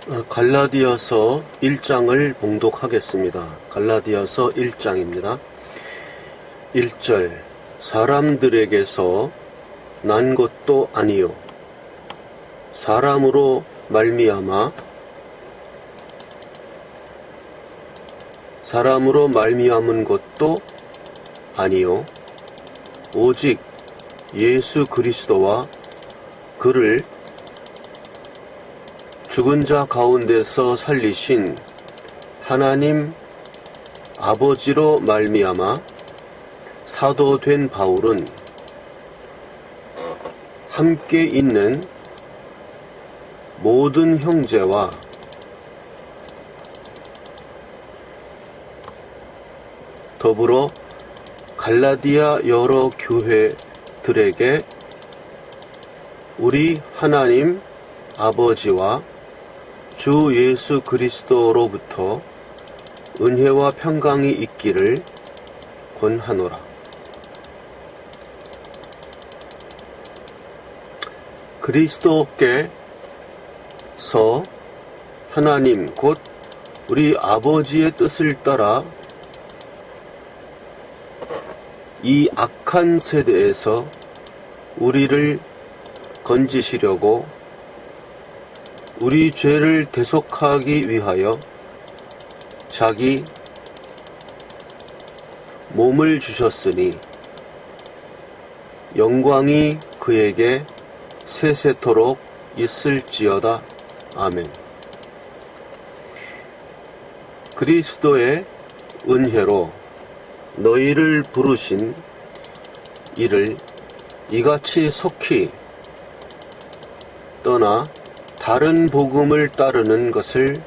갈라디아서 1장을 봉독하겠습니다. 갈라디아서 1장입니다. 1절 사람들에게서 난 것도 아니요 사람으로 말미암은 것도 아니요 오직 예수 그리스도와 그를 죽은 자 가운데서 살리신 하나님 아버지로 말미암아 사도된 바울은 함께 있는 모든 형제와 더불어 갈라디아 여러 교회들에게 우리 하나님 아버지와 주 예수 그리스도로부터 은혜와 평강이 있기를 권하노라. 그리스도께서 하나님 곧 우리 아버지의 뜻을 따라 이 악한 세대에서 우리를 건지시려고 우리 죄를 대속하기 위하여 자기 몸을 주셨으니 영광이 그에게 세세토록 있을지어다. 아멘. 그리스도의 은혜로 너희를 부르신 이를 이같이 속히 떠나 다른 복음을 따르는 것을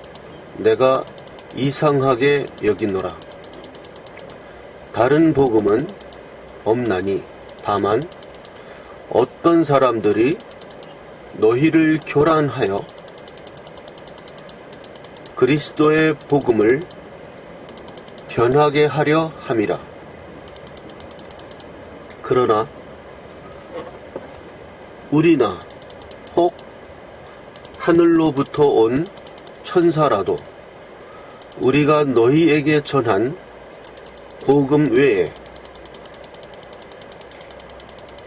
내가 이상하게 여기노라. 다른 복음은 없나니 다만 어떤 사람들이 너희를 교란하여 그리스도의 복음을 변하게 하려 함이라. 그러나 우리나 혹 하늘로부터 온 천사라도 우리가 너희에게 전한 복음 외에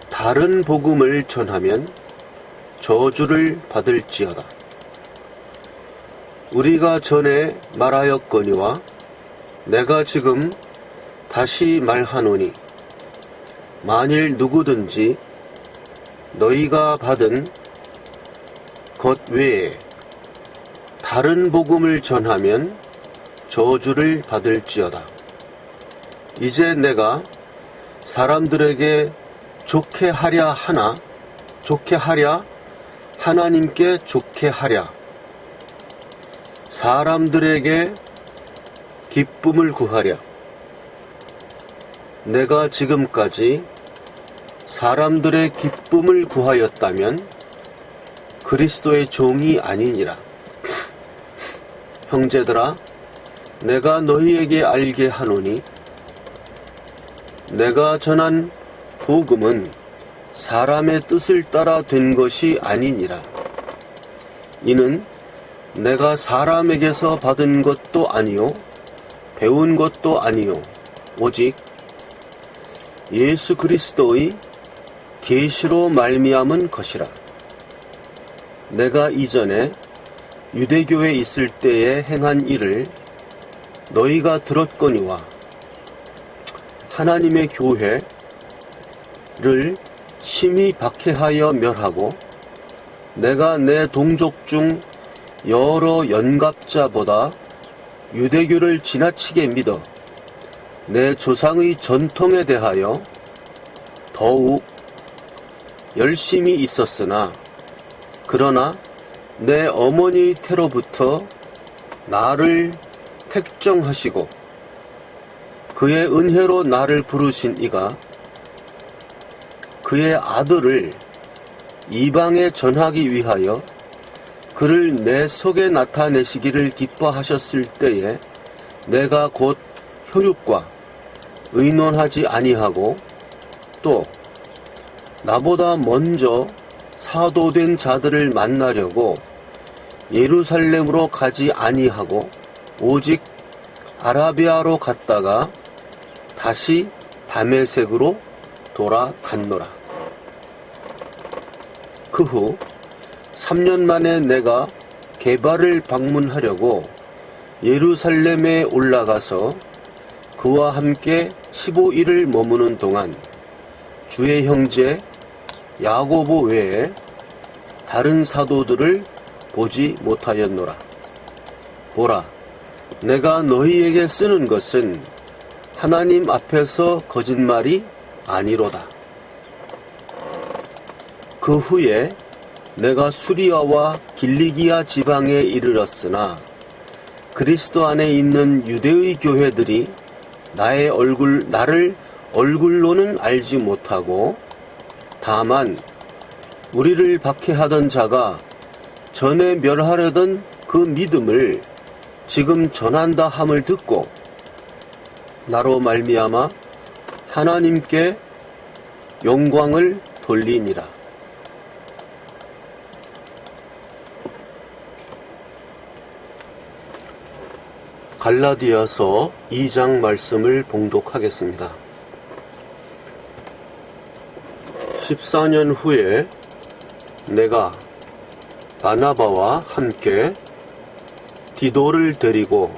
다른 복음을 전하면 저주를 받을지어다. 우리가 전에 말하였거니와 내가 지금 다시 말하노니 만일 누구든지 너희가 받은 것 외에 다른 복음을 전하면 저주를 받을지어다. 이제 내가 사람들에게 좋게 하랴 하나님께 좋게 하랴, 사람들에게 기쁨을 구하랴. 내가 지금까지 사람들의 기쁨을 구하였다면 그리스도의 종이 아니니라. 형제들아, 내가 너희에게 알게 하노니 내가 전한 복음은 사람의 뜻을 따라 된 것이 아니니라. 이는 내가 사람에게서 받은 것도 아니요 배운 것도 아니요 오직 예수 그리스도의 계시로 말미암은 것이라. 내가 이전에 유대교에 있을 때에 행한 일을 너희가 들었거니와 하나님의 교회를 심히 박해하여 멸하고 내가 내 동족 중 여러 연갑자보다 유대교를 지나치게 믿어 내 조상의 전통에 대하여 더욱 열심히 있었으나 그러나 내 어머니 태로부터 나를 택정하시고 그의 은혜로 나를 부르신 이가 그의 아들을 이방에 전하기 위하여 그를 내 속에 나타내시기를 기뻐하셨을 때에 내가 곧 혈육과 의논하지 아니하고 또 나보다 먼저 사도된 자들을 만나려고 예루살렘으로 가지 아니하고 오직 아라비아로 갔다가 다시 다메섹으로 돌아갔노라. 그 후 3년 만에 내가 게바를 방문하려고 예루살렘에 올라가서 그와 함께 15일을 머무는 동안 주의 형제 야고보 외에 다른 사도들을 보지 못하였노라. 보라, 내가 너희에게 쓰는 것은 하나님 앞에서 거짓말이 아니로다. 그 후에 내가 수리아와 길리기아 지방에 이르렀으나 그리스도 안에 있는 유대의 교회들이 나를 얼굴로는 알지 못하고 다만 우리를 박해하던 자가 전에 멸하려던 그 믿음을 지금 전한다 함을 듣고 나로 말미암아 하나님께 영광을 돌리니라. 갈라디아서 2장 말씀을 봉독하겠습니다. 14년 후에 내가 바나바와 함께 디도를 데리고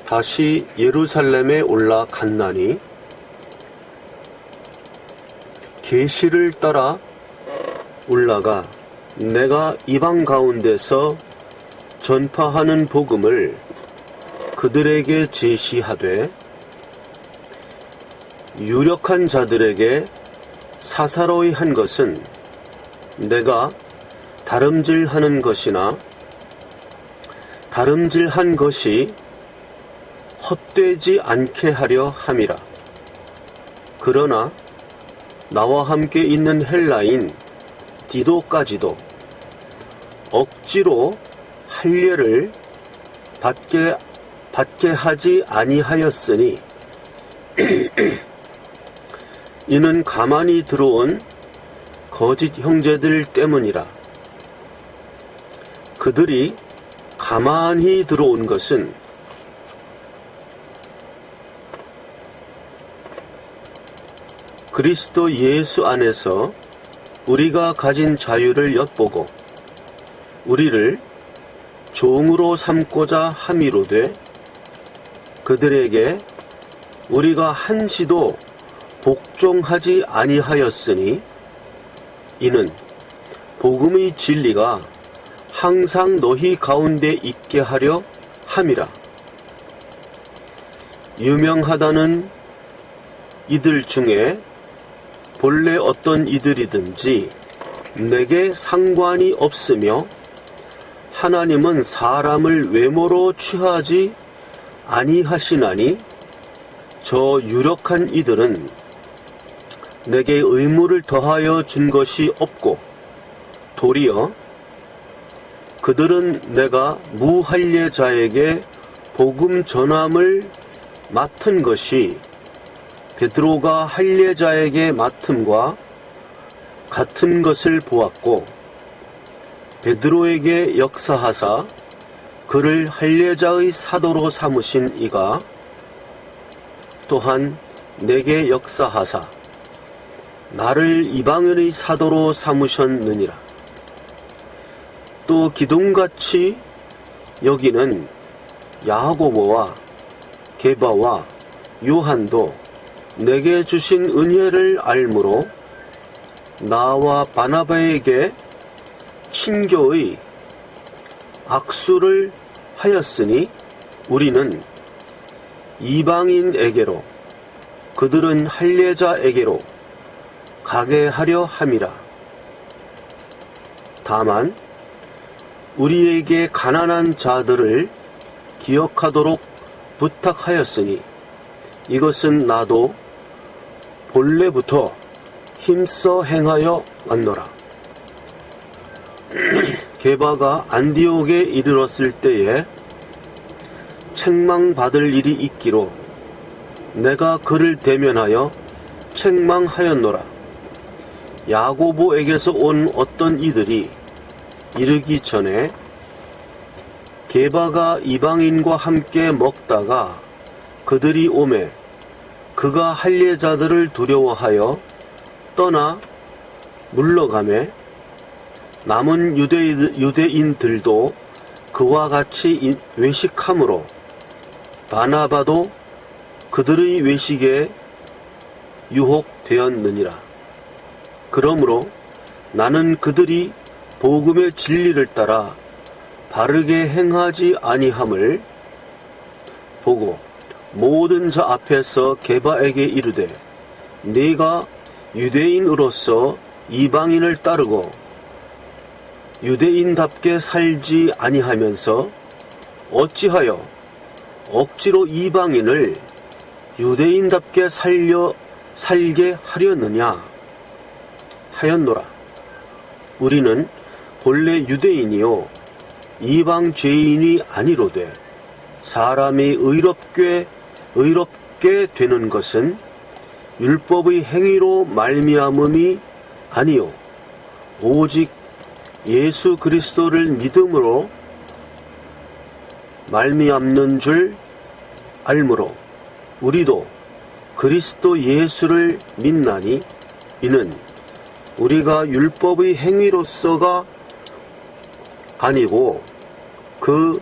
다시 예루살렘에 올라갔나니 계시를 따라 올라가 내가 이방 가운데서 전파하는 복음을 그들에게 제시하되 유력한 자들에게 사사로이 한 것은 내가 다름질하는 것이나 다름질한 것이 헛되지 않게 하려 함이라. 그러나 나와 함께 있는 헬라인 디도까지도 억지로 할례를 받게 하지 아니하였으니 이는 가만히 들어온 거짓 형제들 때문이라. 그들이 가만히 들어온 것은 그리스도 예수 안에서 우리가 가진 자유를 엿보고 우리를 종으로 삼고자 함이로되 그들에게 우리가 한시도 복종하지 아니하였으니 이는 복음의 진리가 항상 너희 가운데 있게 하려 함이라. 유명하다는 이들 중에 본래 어떤 이들이든지 내게 상관이 없으며 하나님은 사람을 외모로 취하지 아니하시나니 저 유력한 이들은 내게 의무를 더하여 준 것이 없고 도리어 그들은 내가 무할례자에게 복음 전함을 맡은 것이 베드로가 할례자에게 맡음과 같은 것을 보았고 베드로에게 역사하사 그를 할례자의 사도로 삼으신 이가 또한 내게 역사하사 나를 이방인의 사도로 삼으셨느니라. 또 기둥같이 여기는 야고보와 게바와 요한도 내게 주신 은혜를 알므로 나와 바나바에게 친교의 악수를 하였으니 우리는 이방인에게로 그들은 할례자에게로 가게 하려 함이라. 다만 우리에게 가난한 자들을 기억하도록 부탁하였으니 이것은 나도 본래부터 힘써 행하여 왔노라. 게바가 안디옥에 이르렀을 때에 책망받을 일이 있기로 내가 그를 대면하여 책망하였노라. 야고보에게서 온 어떤 이들이 이르기 전에 게바가 이방인과 함께 먹다가 그들이 오매 그가 할례자들을 두려워하여 떠나 물러가매 남은 유대인들도 그와 같이 외식함으로 바나바도 그들의 외식에 유혹되었느니라. 그러므로 나는 그들이 복음의 진리를 따라 바르게 행하지 아니함을 보고 모든 자 앞에서 게바에게 이르되 네가 유대인으로서 이방인을 따르고 유대인답게 살지 아니하면서 어찌하여 억지로 이방인을 유대인답게 살게 하려느냐 하였노라. 우리는 본래 유대인이요 이방 죄인이 아니로되 사람이 의롭게 되는 것은 율법의 행위로 말미암음이 아니요 오직 예수 그리스도를 믿음으로 말미암는 줄 알므로 우리도 그리스도 예수를 믿나니 이는 우리가 율법의 행위로서가 아니고 그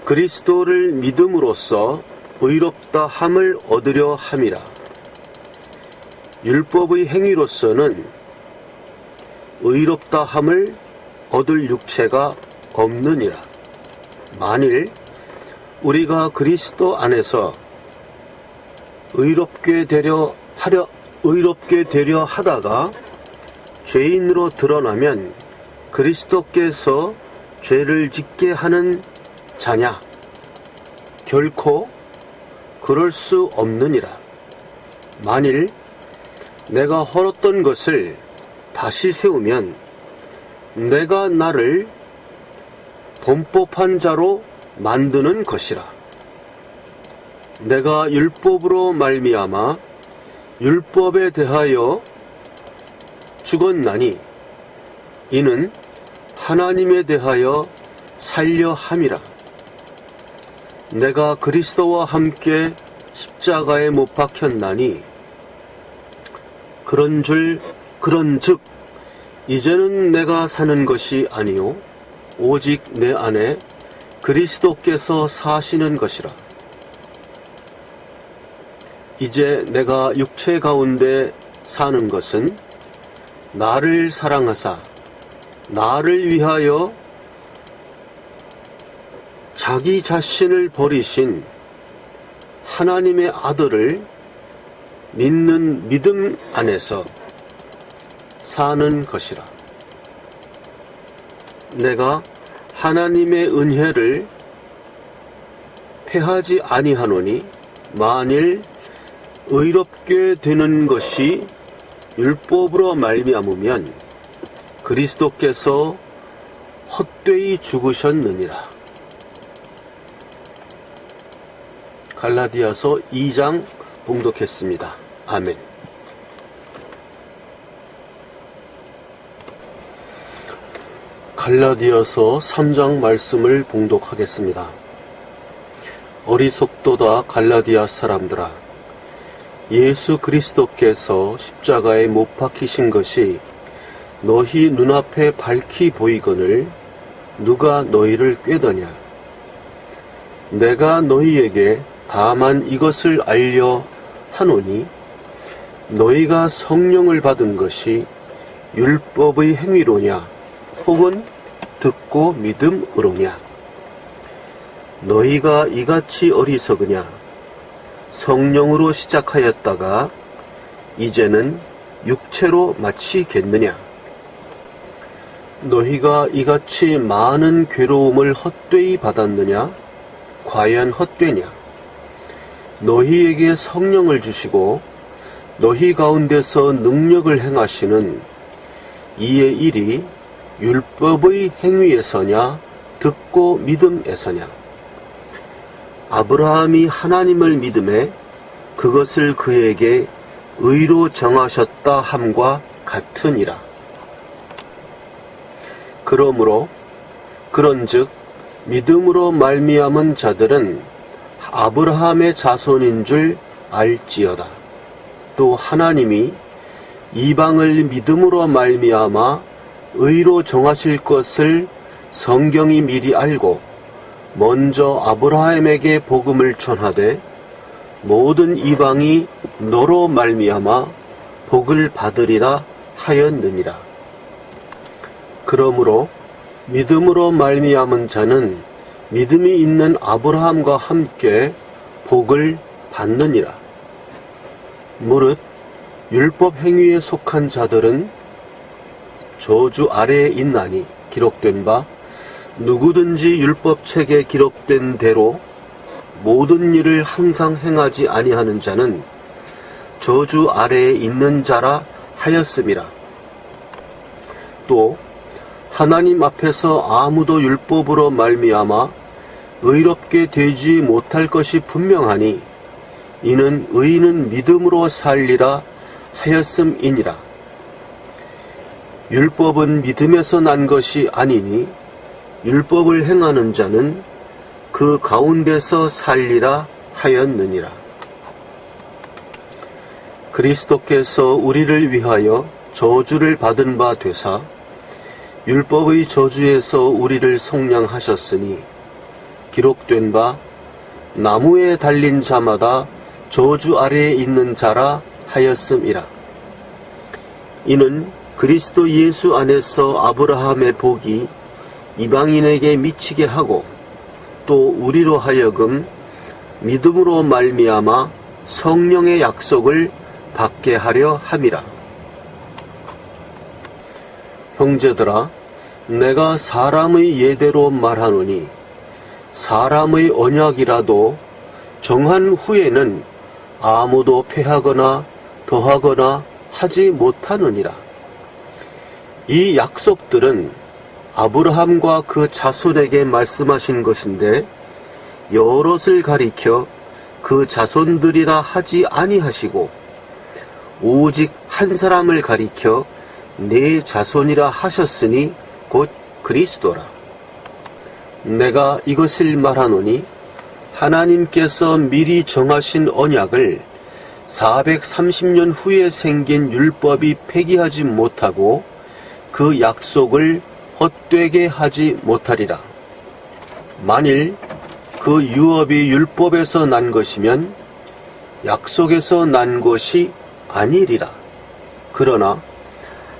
그리스도를 믿음으로써 의롭다 함을 얻으려 함이라. 율법의 행위로서는 의롭다 함을 얻을 육체가 없느니라. 만일 우리가 그리스도 안에서 의롭게 되려 하다가 죄인으로 드러나면 그리스도께서 죄를 짓게 하는 자냐? 결코 그럴 수 없느니라. 만일 내가 헐었던 것을 다시 세우면 내가 나를 범법한 자로 만드는 것이라. 내가 율법으로 말미암아 율법에 대하여 죽었나니 이는 하나님에 대하여 살려 함이라. 내가 그리스도와 함께 십자가에 못 박혔나니 그런즉 이제는 내가 사는 것이 아니요 오직 내 안에 그리스도께서 사시는 것이라. 이제 내가 육체 가운데 사는 것은 나를 사랑하사 나를 위하여 자기 자신을 버리신 하나님의 아들을 믿는 믿음 안에서 사는 것이라. 내가 하나님의 은혜를 패하지 아니하노니 만일 의롭게 되는 것이 율법으로 말미암으면 그리스도께서 헛되이 죽으셨느니라. 갈라디아서 2장 봉독했습니다. 아멘. 갈라디아서 3장 말씀을 봉독하겠습니다. 어리석도다 갈라디아 사람들아, 예수 그리스도께서 십자가에 못 박히신 것이 너희 눈앞에 밝히 보이거늘 누가 너희를 꾀더냐? 내가 너희에게 다만 이것을 알려 하노니 너희가 성령을 받은 것이 율법의 행위로냐 혹은 듣고 믿음으로냐? 너희가 이같이 어리석으냐? 성령으로 시작하였다가 이제는 육체로 마치겠느냐? 너희가 이같이 많은 괴로움을 헛되이 받았느냐? 과연 헛되냐? 너희에게 성령을 주시고 너희 가운데서 능력을 행하시는 이의 일이 율법의 행위에서냐 듣고 믿음에서냐? 아브라함이 하나님을 믿음에 그것을 그에게 의로 정하셨다 함과 같으니라. 그러므로 그런즉 믿음으로 말미암은 자들은 아브라함의 자손인 줄 알지어다. 또 하나님이 이방을 믿음으로 말미암아 의로 정하실 것을 성경이 미리 알고 먼저 아브라함에게 복음을 전하되 모든 이방이 너로 말미암아 복을 받으리라 하였느니라. 그러므로 믿음으로 말미암은 자는 믿음이 있는 아브라함과 함께 복을 받느니라. 무릇 율법 행위에 속한 자들은 저주 아래에 있나니 기록된 바 누구든지 율법책에 기록된 대로 모든 일을 항상 행하지 아니하는 자는 저주 아래에 있는 자라 하였음이라. 또 하나님 앞에서 아무도 율법으로 말미암아 의롭게 되지 못할 것이 분명하니 이는 의인은 믿음으로 살리라 하였음이니라. 율법은 믿음에서 난 것이 아니니 율법을 행하는 자는 그 가운데서 살리라 하였느니라. 그리스도께서 우리를 위하여 저주를 받은 바 되사 율법의 저주에서 우리를 속량하셨으니 기록된 바 나무에 달린 자마다 저주 아래에 있는 자라 하였음이라. 이는 그리스도 예수 안에서 아브라함의 복이 이방인에게 미치게 하고 또 우리로 하여금 믿음으로 말미암아 성령의 약속을 받게 하려 함이라. 형제들아, 내가 사람의 예대로 말하노니 사람의 언약이라도 정한 후에는 아무도 폐하거나 더하거나 하지 못하느니라. 이 약속들은 아브라함과 그 자손에게 말씀하신 것인데 여럿을 가리켜 그 자손들이라 하지 아니하시고 오직 한 사람을 가리켜 내 자손이라 하셨으니 곧 그리스도라. 내가 이것을 말하노니 하나님께서 미리 정하신 언약을 430년 후에 생긴 율법이 폐기하지 못하고 그 약속을 헛되게 하지 못하리라. 만일 그 유업이 율법에서 난 것이면 약속에서 난 것이 아니리라. 그러나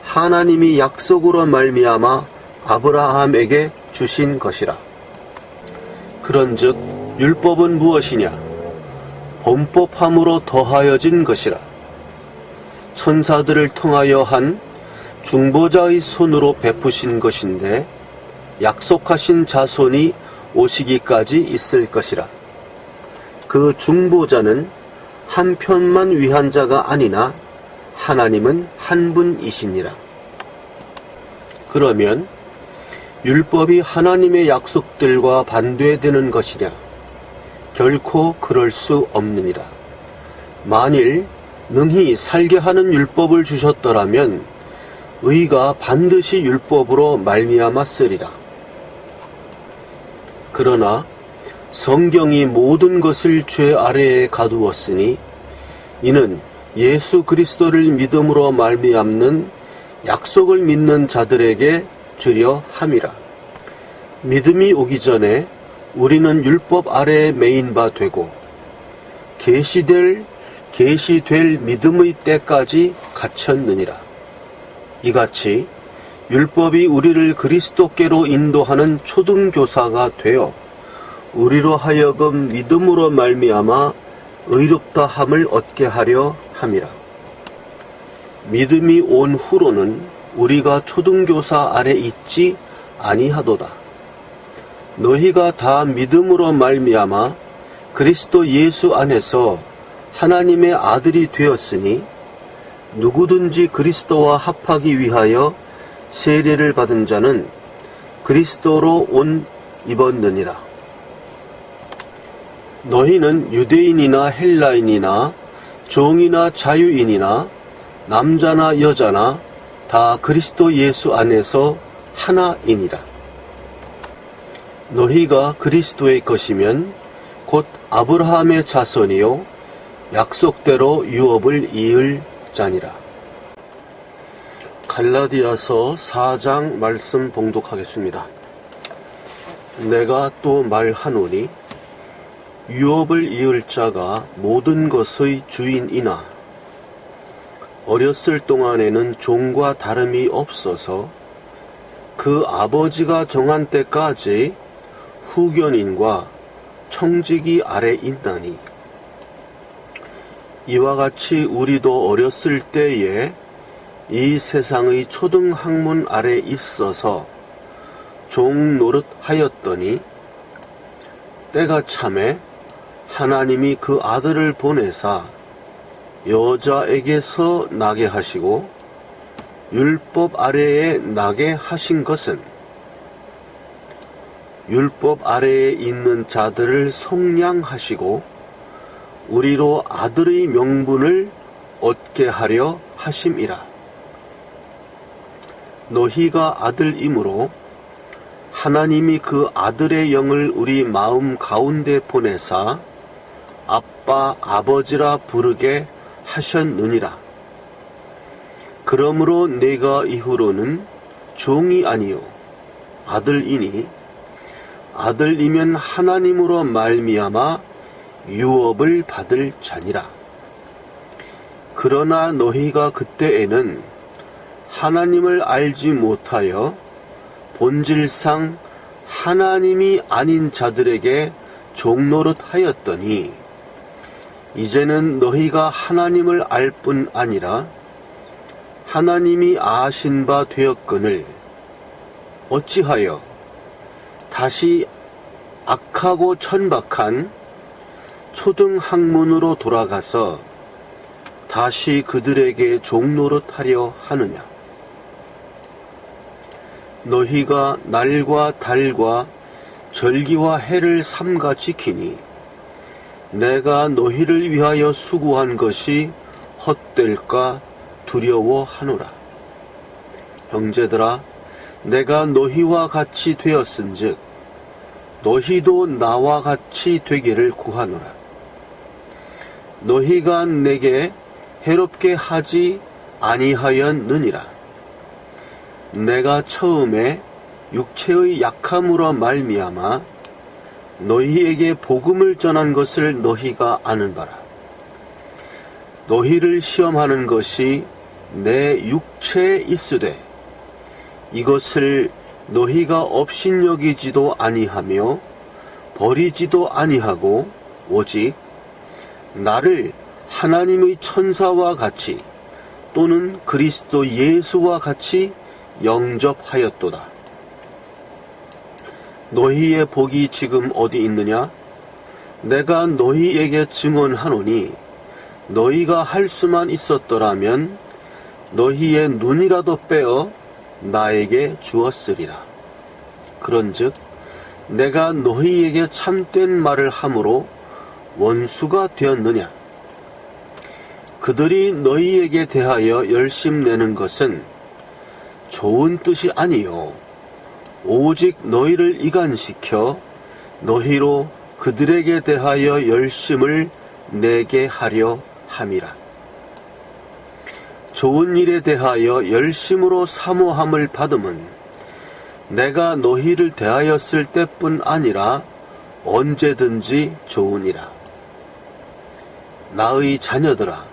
하나님이 약속으로 말미암아 아브라함에게 주신 것이라. 그런즉 율법은 무엇이냐? 범법함으로 더하여진 것이라. 천사들을 통하여 한 중보자의 손으로 베푸신 것인데 약속하신 자손이 오시기까지 있을 것이라. 그 중보자는 한 편만 위한 자가 아니나 하나님은 한 분이시니라. 그러면 율법이 하나님의 약속들과 반대되는 것이냐? 결코 그럴 수 없느니라. 만일 능히 살게 하는 율법을 주셨더라면 의가 반드시 율법으로 말미암았으리라. 그러나 성경이 모든 것을 죄 아래에 가두었으니 이는 예수 그리스도를 믿음으로 말미암는 약속을 믿는 자들에게 주려 함이라. 믿음이 오기 전에 우리는 율법 아래에 매인 바 되고 계시될 믿음의 때까지 갇혔느니라. 이같이 율법이 우리를 그리스도께로 인도하는 초등교사가 되어 우리로 하여금 믿음으로 말미암아 의롭다 함을 얻게 하려 함이라. 믿음이 온 후로는 우리가 초등교사 아래 있지 아니하도다. 너희가 다 믿음으로 말미암아 그리스도 예수 안에서 하나님의 아들이 되었으니 누구든지 그리스도와 합하기 위하여 세례를 받은 자는 그리스도로 옷 입었느니라. 너희는 유대인이나 헬라인이나 종이나 자유인이나 남자나 여자나 다 그리스도 예수 안에서 하나이니라. 너희가 그리스도의 것이면 곧 아브라함의 자손이요 약속대로 유업을 이을 자니라. 갈라디아서 4장 말씀 봉독하겠습니다. 내가 또 말하노니 유업을 이을 자가 모든 것의 주인이나 어렸을 동안에는 종과 다름이 없어서 그 아버지가 정한 때까지 후견인과 청지기 아래 있나니 이와 같이 우리도 어렸을 때에 이 세상의 초등학문 아래 있어서 종 노릇하였더니 때가 참에 하나님이 그 아들을 보내사 여자에게서 나게 하시고 율법 아래에 나게 하신 것은 율법 아래에 있는 자들을 속량하시고 우리로 아들의 명분을 얻게 하려 하심이라. 너희가 아들이므로 하나님이 그 아들의 영을 우리 마음 가운데 보내사 아빠 아버지라 부르게 하셨느니라. 그러므로 내가 이후로는 종이 아니요 아들이니 아들이면 하나님으로 말미암아 유업을 받을 자니라. 그러나 너희가 그때에는 하나님을 알지 못하여 본질상 하나님이 아닌 자들에게 종노릇하였더니 이제는 너희가 하나님을 알 뿐 아니라 하나님이 아신 바 되었거늘 어찌하여 다시 악하고 천박한 초등학문으로 돌아가서 다시 그들에게 종노릇하려 하느냐. 너희가 날과 달과 절기와 해를 삼가 지키니 내가 너희를 위하여 수고한 것이 헛될까 두려워하노라. 형제들아, 내가 너희와 같이 되었은즉 너희도 나와 같이 되기를 구하노라. 너희가 내게 해롭게 하지 아니하였느니라. 내가 처음에 육체의 약함으로 말미암아 너희에게 복음을 전한 것을 너희가 아는 바라. 너희를 시험하는 것이 내 육체에 있으되 이것을 너희가 업신여기지도 아니하며 버리지도 아니하고 오직 나를 하나님의 천사와 같이 또는 그리스도 예수와 같이 영접하였도다. 너희의 복이 지금 어디 있느냐? 내가 너희에게 증언하노니 너희가 할 수만 있었더라면 너희의 눈이라도 빼어 나에게 주었으리라. 그런즉 내가 너희에게 참된 말을 함으로 원수가 되었느냐? 그들이 너희에게 대하여 열심내는 것은 좋은 뜻이 아니요 오직 너희를 이간시켜 너희로 그들에게 대하여 열심을 내게 하려 함이라. 좋은 일에 대하여 열심으로 사모함을 받음은 내가 너희를 대하였을 때뿐 아니라 언제든지 좋으니라. 나의 자녀들아,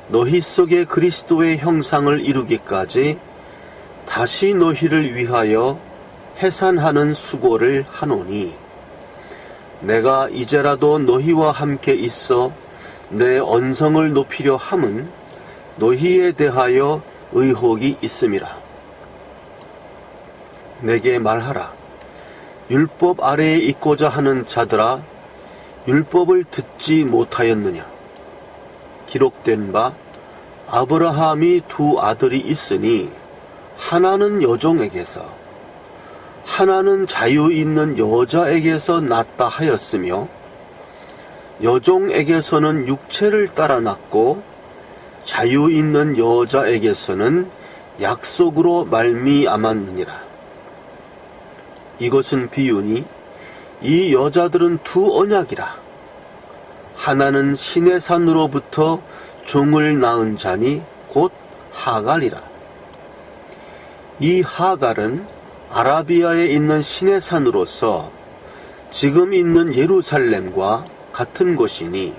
너희 속에 그리스도의 형상을 이루기까지 다시 너희를 위하여 해산하는 수고를 하노니 내가 이제라도 너희와 함께 있어 내 언성을 높이려 함은 너희에 대하여 의혹이 있음이라. 내게 말하라. 율법 아래에 있고자 하는 자들아, 율법을 듣지 못하였느냐? 기록된 바 아브라함이 두 아들이 있으니 하나는 여종에게서 하나는 자유 있는 여자에게서 낳았다 하였으며 여종에게서는 육체를 따라 낳고 자유 있는 여자에게서는 약속으로 말미암았느니라. 이것은 비유니 이 여자들은 두 언약이라. 하나는 신의 산으로부터 종을 낳은 자니 곧 하갈이라. 이 하갈은 아라비아에 있는 신의 산으로서 지금 있는 예루살렘과 같은 곳이니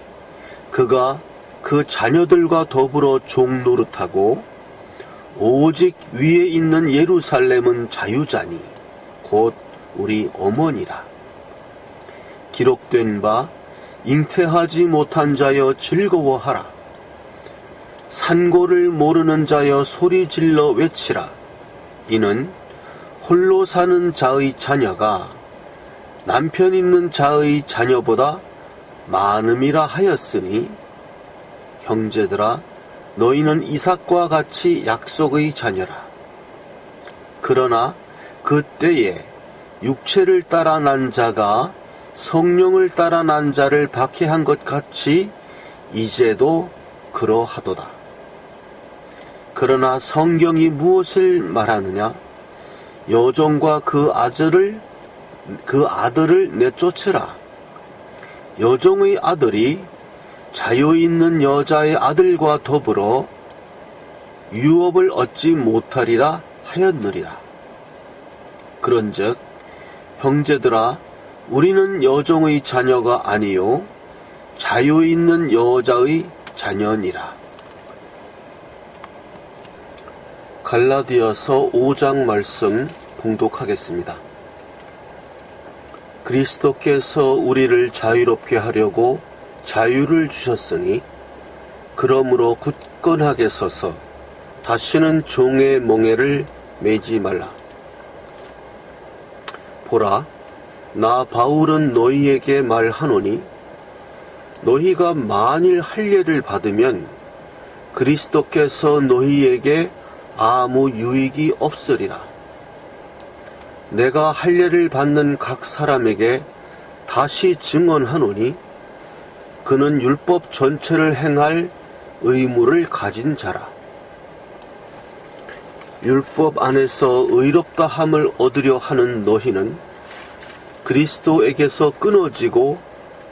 그가 그 자녀들과 더불어 종 노릇하고 오직 위에 있는 예루살렘은 자유자니 곧 우리 어머니라. 기록된 바 잉태하지 못한 자여 즐거워하라. 산고를 모르는 자여 소리질러 외치라. 이는 홀로 사는 자의 자녀가 남편 있는 자의 자녀보다 많음이라 하였으니 형제들아 너희는 이삭과 같이 약속의 자녀라. 그러나 그때에 육체를 따라 난 자가 성령을 따라 난 자를 박해한 것 같이 이제도 그러하도다. 그러나 성경이 무엇을 말하느냐? 여종과 그 아들을 내쫓으라. 여종의 아들이 자유 있는 여자의 아들과 더불어 유업을 얻지 못하리라 하였느니라. 그런즉 형제들아 우리는 여종의 자녀가 아니요 자유 있는 여자의 자녀니라. 갈라디아서 5장 말씀 봉독하겠습니다. 그리스도께서 우리를 자유롭게 하려고 자유를 주셨으니 그러므로 굳건하게 서서 다시는 종의 멍에를 매지 말라. 보라, 나 바울은 너희에게 말하노니 너희가 만일 할례를 받으면 그리스도께서 너희에게 아무 유익이 없으리라. 내가 할례를 받는 각 사람에게 다시 증언하노니 그는 율법 전체를 행할 의무를 가진 자라. 율법 안에서 의롭다 함을 얻으려 하는 너희는 그리스도에게서 끊어지고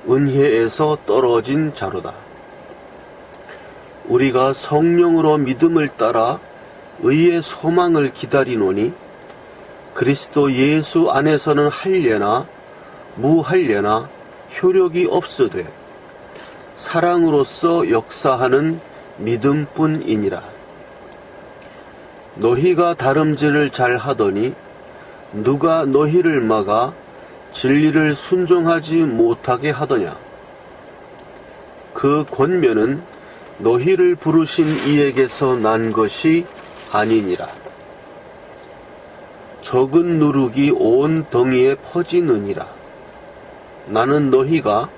은혜에서 떨어진 자로다. 우리가 성령으로 믿음을 따라 의의 소망을 기다리노니 그리스도 예수 안에서는 할례나 무할례나 효력이 없으되 사랑으로서 역사하는 믿음뿐이니라. 너희가 다름질을 잘 하더니 누가 너희를 막아 진리를 순종하지 못하게 하더냐? 그 권면은 너희를 부르신 이에게서 난 것이 아니니라. 적은 누룩이 온 덩이에 퍼지느니라. 나는 너희가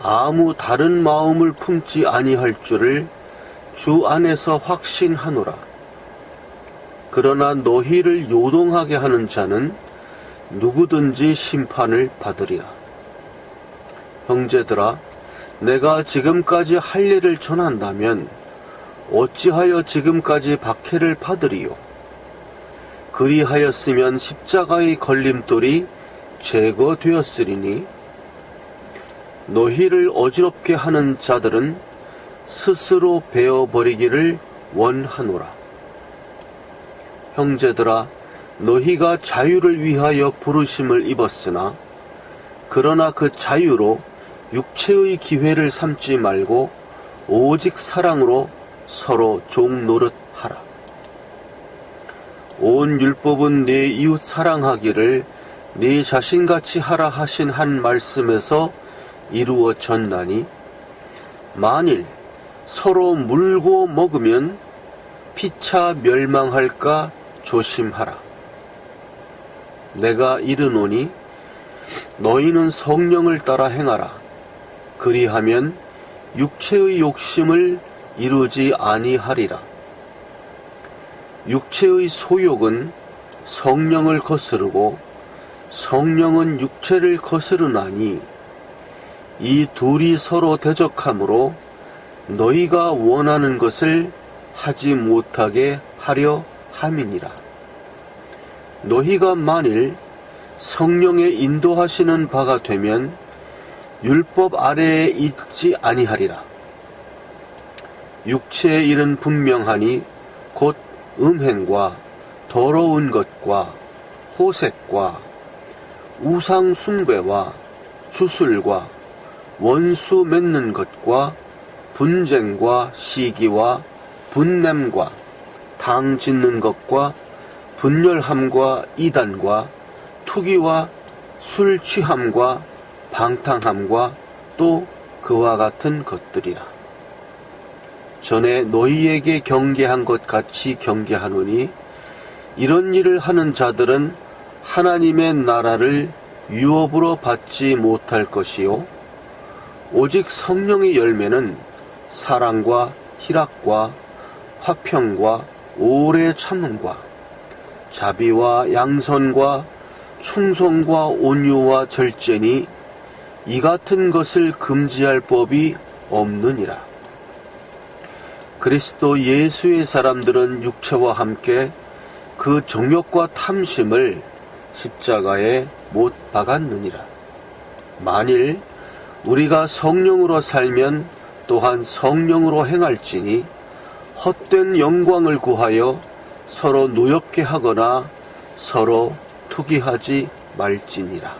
아무 다른 마음을 품지 아니할 줄을 주 안에서 확신하노라. 그러나 너희를 요동하게 하는 자는 누구든지 심판을 받으리라. 형제들아, 내가 지금까지 할례를 전한다면 어찌하여 지금까지 박해를 받으리요? 그리하였으면 십자가의 걸림돌이 제거되었으리니 너희를 어지럽게 하는 자들은 스스로 베어버리기를 원하노라. 형제들아, 너희가 자유를 위하여 부르심을 입었으나 그러나 그 자유로 육체의 기회를 삼지 말고 오직 사랑으로 서로 종 노릇하라. 온 율법은 네 이웃 사랑하기를 네 자신같이 하라 하신 한 말씀에서 이루어졌나니 만일 서로 물고 먹으면 피차 멸망할까 조심하라. 내가 이르노니 너희는 성령을 따라 행하라. 그리하면 육체의 욕심을 이루지 아니하리라. 육체의 소욕은 성령을 거스르고 성령은 육체를 거스르나니 이 둘이 서로 대적하므로 너희가 원하는 것을 하지 못하게 하려 함이니라. 너희가 만일 성령의 인도하시는 바가 되면 율법 아래에 있지 아니하리라. 육체의 일은 분명하니 곧 음행과 더러운 것과 호색과 우상 숭배와 주술과 원수 맺는 것과 분쟁과 시기와 분냄과 당 짓는 것과 분열함과 이단과 투기와 술 취함과 방탕함과 또 그와 같은 것들이라. 전에 너희에게 경계한 것 같이 경계하노니 이런 일을 하는 자들은 하나님의 나라를 유업으로 받지 못할 것이요 오직 성령의 열매는 사랑과 희락과 화평과 오래 참음과 자비와 양선과 충성과 온유와 절제니 이 같은 것을 금지할 법이 없느니라. 그리스도 예수의 사람들은 육체와 함께 그 정욕과 탐심을 십자가에 못 박았느니라. 만일 우리가 성령으로 살면 또한 성령으로 행할지니 헛된 영광을 구하여 서로 노엽게 하거나 서로 투기하지 말지니라.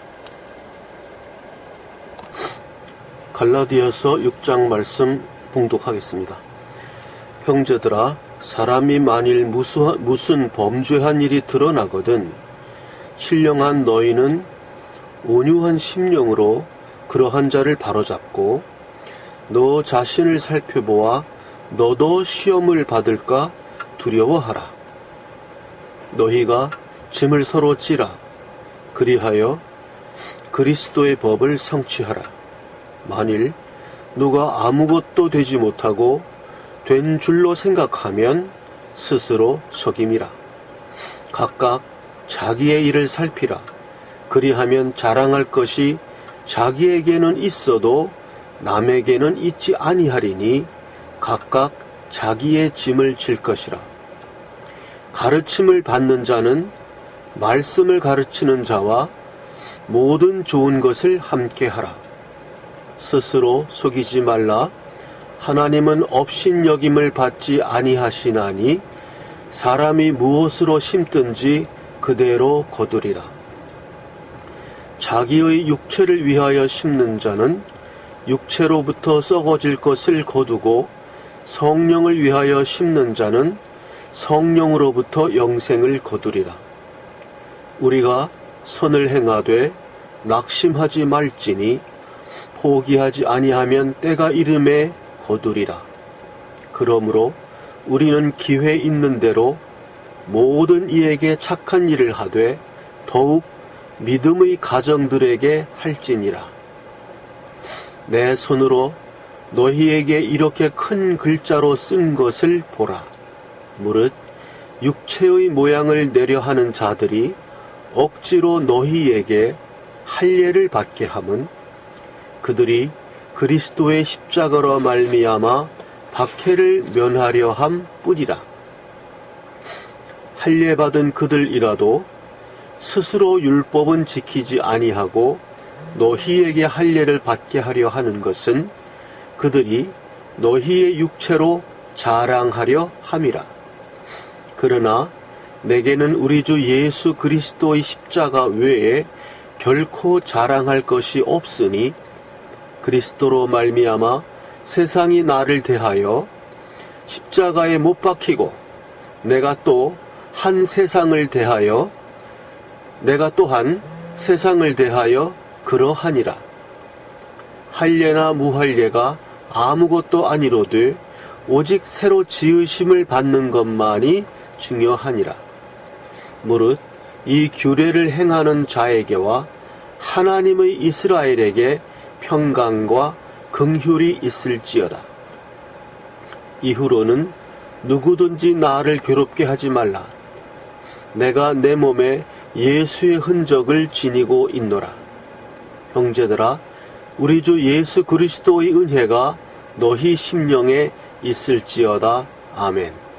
갈라디아서 6장 말씀 봉독하겠습니다. 형제들아, 사람이 만일 무슨 범죄한 일이 드러나거든 신령한 너희는 온유한 심령으로 그러한 자를 바로잡고 너 자신을 살펴보아 너도 시험을 받을까 두려워하라. 너희가 짐을 서로 지라. 그리하여 그리스도의 법을 성취하라. 만일 누가 아무것도 되지 못하고 된 줄로 생각하면 스스로 속임이라. 각각 자기의 일을 살피라. 그리하면 자랑할 것이 자기에게는 있어도 남에게는 있지 아니하리니 각각 자기의 짐을 질 것이라. 가르침을 받는 자는 말씀을 가르치는 자와 모든 좋은 것을 함께 하라. 스스로 속이지 말라. 하나님은 업신여김을 받지 아니하시나니 사람이 무엇으로 심든지 그대로 거두리라. 자기의 육체를 위하여 심는 자는 육체로부터 썩어질 것을 거두고 성령을 위하여 심는 자는 성령으로부터 영생을 거두리라. 우리가 선을 행하되 낙심하지 말지니 포기하지 아니하면 때가 이름에 거두리라. 그러므로 우리는 기회 있는 대로 모든 이에게 착한 일을 하되 더욱 믿음의 가정들에게 할지니라. 내 손으로 너희에게 이렇게 큰 글자로 쓴 것을 보라. 무릇 육체의 모양을 내려 하는 자들이 억지로 너희에게 할례를 받게 함은 그들이 그리스도의 십자가로 말미암아 박해를 면하려 함 뿐이라. 할례 받은 그들이라도 스스로 율법은 지키지 아니하고 너희에게 할례를 받게 하려 하는 것은 그들이 너희의 육체로 자랑하려 함이라. 그러나 내게는 우리 주 예수 그리스도의 십자가 외에 결코 자랑할 것이 없으니 그리스도로 말미암아 세상이 나를 대하여 십자가에 못 박히고 내가 또한 세상을 대하여 그러하니라. 할례나 무할례가 아무것도 아니로되 오직 새로 지으심을 받는 것만이 중요하니라. 무릇 이 규례를 행하는 자에게와 하나님의 이스라엘에게 평강과 긍휼이 있을지어다. 이후로는 누구든지 나를 괴롭게 하지 말라. 내가 내 몸에 예수의 흔적을 지니고 있노라. 형제들아, 우리 주 예수 그리스도의 은혜가 너희 심령에 있을지어다. 아멘.